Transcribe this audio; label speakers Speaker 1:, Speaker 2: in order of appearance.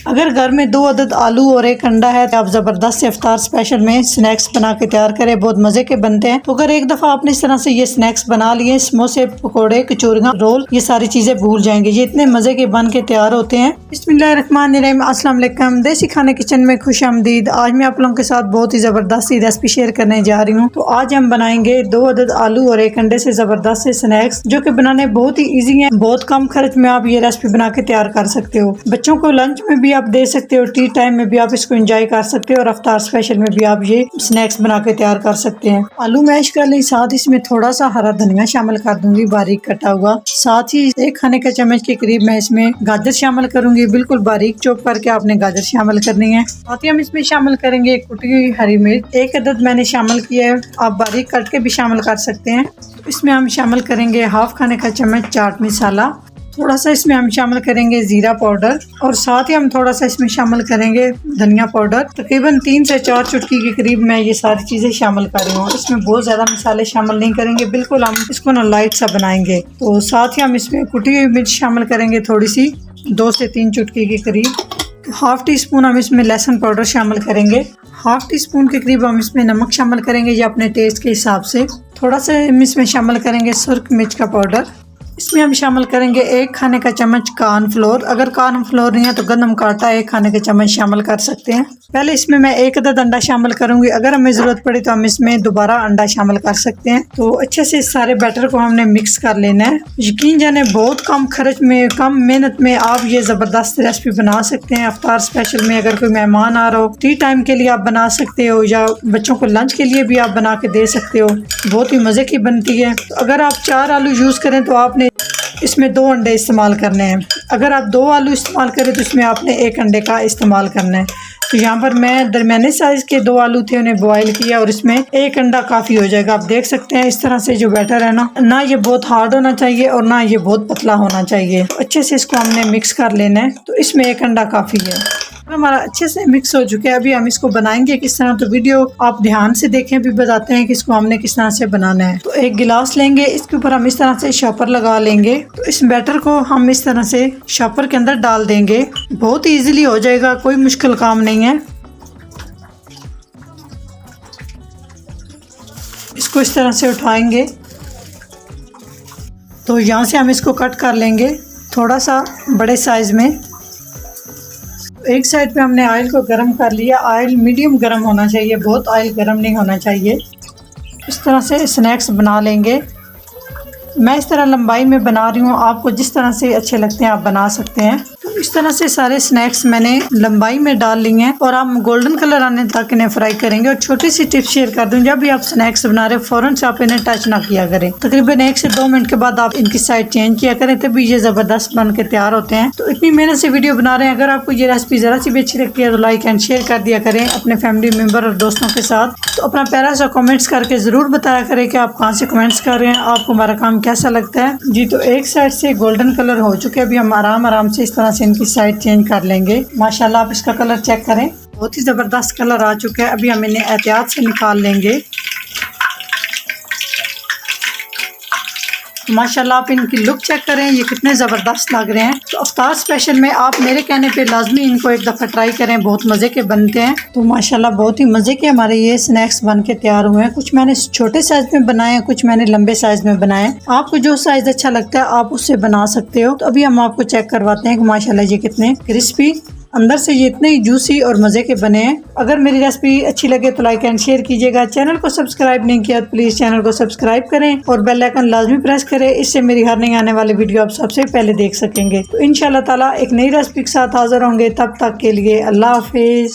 Speaker 1: अगर घर में 2 अदद आलू और 1 अंडा है तो आप ज़बरदस्त इफ्तार स्पेशल में स्नैक्स बना के तैयार करें, बहुत मज़े के बनते हैं। तो अगर एक दफ़ा आपने इस तरह से ये स्नैक्स बना लिए, समोसे, पकोड़े, कचौरियाँ, रोल, ये सारी चीज़ें भूल जाएंगे। ये इतने मज़े के बन के तैयार होते हैं। बिस्मिल्लाहिर्रहमानिर्रहीम, अस्सलाम वालेकुम। देसी खाने किचन में खुशामदीद। आज मैं आप लोगों के साथ बहुत ही ज़बरदस्त रेसिपी शेयर करने जा रही हूँ। तो आज हम बनाएंगे 2 अदद आलू और 1 अंडे से ज़बरदस्त से स्नैक्स, जो कि बनाने बहुत ही ईजी है। बहुत कम खर्च में आप ये रेसिपी बना के तैयार कर सकते हो। बच्चों को लंच में भी आप दे सकते हो, टी टाइम में भी आप इसको एंजॉय कर सकते हो और अफ्तार स्पेशल में भी आप ये स्नैक्स बना के तैयार कर सकते हैं। आलू मैश कर ली, साथ इसमें थोड़ा सा हरा धनिया शामिल कर दूंगी बारीक कटा हुआ। साथ ही 1 खाने का चम्मच के करीब मैं इसमें गाजर शामिल करूंगी, बिल्कुल बारीक चॉप करके आपने गाजर शामिल करनी है। साथ ही हम इसमें शामिल करेंगे कुटी हुई हरी मिर्च, 1 अदद मैंने शामिल किया है, आप बारीक कट के भी शामिल कर सकते हैं। इसमें हम शामिल करेंगे 1/2 खाने का चम्मच चाट मसाला, थोड़ा सा इसमें हम शामिल करेंगे जीरा पाउडर और साथ ही हम थोड़ा सा इसमें शामिल करेंगे धनिया पाउडर। तकरीबन 3 से 4 चुटकी के करीब मैं ये सारी चीज़ें शामिल कर रही हूँ। इसमें बहुत ज़्यादा मसाले शामिल नहीं करेंगे, बिल्कुल हम इसको ना लाइट सा बनाएंगे। तो साथ ही हम इसमें कुटी हुई मिर्च शामिल करेंगे, थोड़ी सी 2 से 3 चुटकी के करीब। 1/2 टीस्पून हम इसमें लहसुन पाउडर शामिल करेंगे। 1/2 टीस्पून के करीब हम इसमें नमक शामिल करेंगे, ये अपने टेस्ट के हिसाब से। थोड़ा सा हम इसमें शामिल करेंगे सुर्ख मिर्च का पाउडर। इसमें हम शामिल करेंगे 1 खाने का चम्मच कॉर्नफ्लोर। अगर कॉर्नफ्लोर नहीं है तो गंदम का आटा 1 खाने का चम्मच शामिल कर सकते हैं। पहले इसमें मैं 1 अदद अंडा शामिल करूंगी, अगर हमें ज़रूरत पड़े तो हम इसमें दोबारा अंडा शामिल कर सकते हैं। तो अच्छे से इस सारे बैटर को हमने मिक्स कर लेना है। यकीन जाने बहुत कम खर्च में, कम मेहनत में आप ये ज़बरदस्त रेसिपी बना सकते हैं। अफ्तार स्पेशल में अगर कोई मेहमान आ रहा हो, टी टाइम के लिए आप बना सकते हो, या बच्चों को लंच के लिए भी आप बना के दे सकते हो। बहुत ही मज़े की बनती है। तो अगर आप 4 आलू यूज़ करें तो आपने इसमें 2 अंडे इस्तेमाल करने हैं। अगर आप 2 आलू इस्तेमाल करें तो इसमें आपने 1 अंडे का इस्तेमाल करना है। तो यहाँ पर मैं दरमियाने साइज़ के 2 आलू थे, उन्हें बॉईल किया और इसमें 1 अंडा काफ़ी हो जाएगा। आप देख सकते हैं इस तरह से जो बैटर है ना ये बहुत हार्ड होना चाहिए और ना ये बहुत पतला होना चाहिए। तो अच्छे से इसको हमने मिक्स कर लेना है। तो इसमें 1 अंडा काफ़ी है। हमारा अच्छे से मिक्स हो चुका है। अभी हम इसको बनाएंगे किस तरह, तो वीडियो आप ध्यान से देखें, भी बताते हैं कि इसको हमने किस तरह से बनाना है। तो 1 गिलास लेंगे, इसके ऊपर हम इस तरह से शॉपर लगा लेंगे। तो इस बैटर को हम इस तरह से शॉपर के अंदर डाल देंगे। बहुत इजीली हो जाएगा, कोई मुश्किल काम नहीं है। इसको इस तरह से उठाएंगे तो यहाँ से हम इसको कट कर लेंगे थोड़ा सा बड़े साइज में। एक साइड पे हमने ऑयल को गर्म कर लिया। ऑयल मीडियम गर्म होना चाहिए, बहुत ऑयल गर्म नहीं होना चाहिए। इस तरह से स्नैक्स बना लेंगे। मैं इस तरह लंबाई में बना रही हूँ, आपको जिस तरह से अच्छे लगते हैं आप बना सकते हैं। तो इस तरह से सारे स्नैक्स मैंने लंबाई में डाल लिए हैं और हम गोल्डन कलर आने तक इन्हें फ्राई करेंगे। और छोटी सी टिप शेयर कर दूँ, जब भी आप स्नैक्स बना रहे फ़ौरन से आप इन्हें टच ना किया करें। तकरीबन 1 से 2 मिनट के बाद आप इनकी साइड चेंज किया करें, तभी ये ज़बरदस्त बन के तैयार होते हैं। तो इतनी मेहनत से वीडियो बना रहे हैं, अगर आपको ये रेसिपी ज़रा सी भी अच्छी लगती है तो लाइक एंड शेयर कर दिया करें अपने फैमिली मेम्बर और दोस्तों के साथ। तो अपना प्यारा सा कमेंट्स करके ज़रूर बताया करें कि आप कहाँ से कमेंट्स कर रहे हैं, आपको हमारा काम कैसा लगता है जी। तो एक साइड से गोल्डन कलर हो चुके हैं, अभी हम आराम से इस तरह से इनकी साइड चेंज कर लेंगे। माशाल्लाह आप इसका कलर चेक करें, बहुत ही ज़बरदस्त कलर आ चुका है। अभी हम इन्हें एहतियात से निकाल लेंगे। माशाल्लाह आप इनकी लुक चेक करें, ये कितने ज़बरदस्त लग रहे हैं। तो अफ्तार स्पेशल में आप मेरे कहने पे लाजमी इनको एक दफ़ा ट्राई करें, बहुत मज़े के बनते हैं। तो माशाल्लाह बहुत ही मज़े के हमारे ये स्नैक्स बन के तैयार हुए हैं। कुछ मैंने छोटे साइज़ में बनाए हैं, कुछ मैंने लंबे साइज़ में बनाए हैं। आपको जो साइज़ अच्छा लगता है आप उससे बना सकते हो। तो अभी हम आपको चेक करवाते हैं कि माशाल्लाह ये कितने क्रिस्पी, अंदर से ये इतने ही जूसी और मज़े के बने हैं। अगर मेरी रेसिपी अच्छी लगे तो लाइक एंड शेयर कीजिएगा। चैनल को सब्सक्राइब नहीं किया तो प्लीज़ चैनल को सब्सक्राइब करें और बेल आइकन लाजमी प्रेस करें, इससे मेरी हर नई आने वाली वीडियो आप सबसे पहले देख सकेंगे। तो इंशाल्लाह ताला एक नई रेसिपी के साथ हाजिर होंगे, तब तक के लिए अल्लाह हाफिज़।